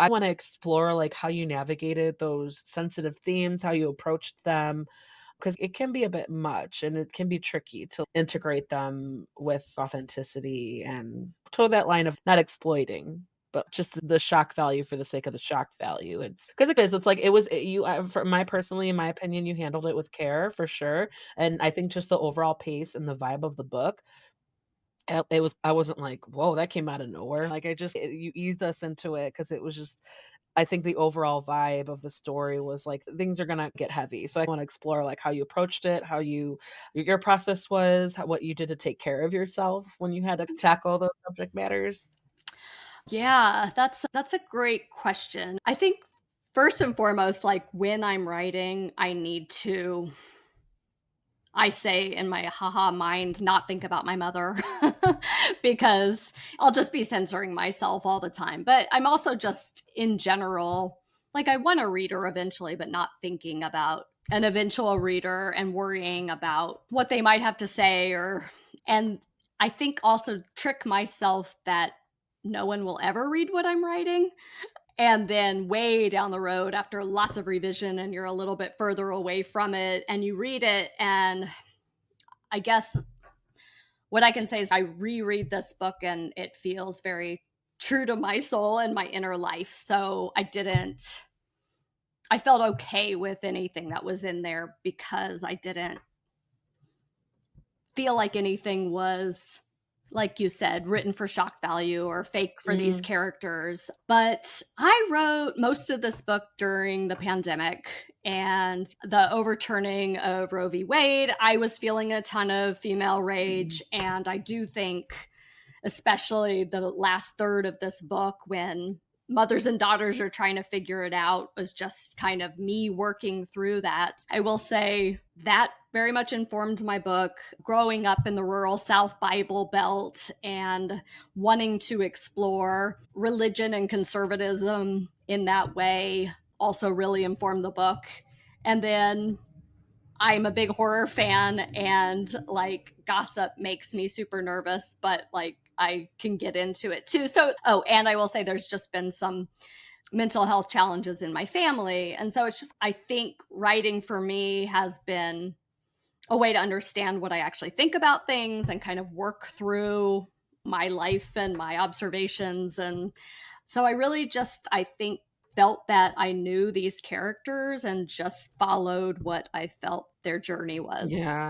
I want to explore like how you navigated those sensitive themes, how you approached them, because it can be a bit much and it can be tricky to integrate them with authenticity and toe that line of not exploiting, but just the shock value for the sake of the shock value. It's because it is. It's like you. For my personally, in my opinion, you handled it with care for sure, and I think just the overall pace and the vibe of the book. It was. I wasn't like, whoa, that came out of nowhere. Like you eased us into it because it was just I think the overall vibe of the story was like things are gonna get heavy. So I want to explore like how you approached it, how your process was, what you did to take care of yourself when you had to tackle those subject matters. Yeah, that's a great question. I think first and foremost, like when I'm writing, I say in my haha mind, not think about my mother because I'll just be censoring myself all the time. But I'm also just in general, like I want a reader eventually, but not thinking about an eventual reader and worrying about what they might have to say and I think also trick myself that no one will ever read what I'm writing. And then way down the road, after lots of revision and you're a little bit further away from it, and you read it, and I guess what I can say is I reread this book and it feels very true to my soul and my inner life. So I felt okay with anything that was in there because I didn't feel like anything was, like you said, written for shock value or fake for these Mm, characters. But I wrote most of this book during the pandemic and the overturning of Roe v. Wade. I was feeling a ton of female rage. And I do think, especially the last third of this book, when mothers and daughters are trying to figure it out, was just kind of me working through that. I will say that very much informed my book. Growing up in the rural South Bible Belt and wanting to explore religion and conservatism in that way also really informed the book. And then I'm a big horror fan and like gossip makes me super nervous, but like I can get into it too. So, oh, and I will say there's just been some mental health challenges in my family. And so it's just, I think writing for me has been a way to understand what I actually think about things and kind of work through my life and my observations. And so I really just, I think, felt that I knew these characters and just followed what I felt their journey was. yeah.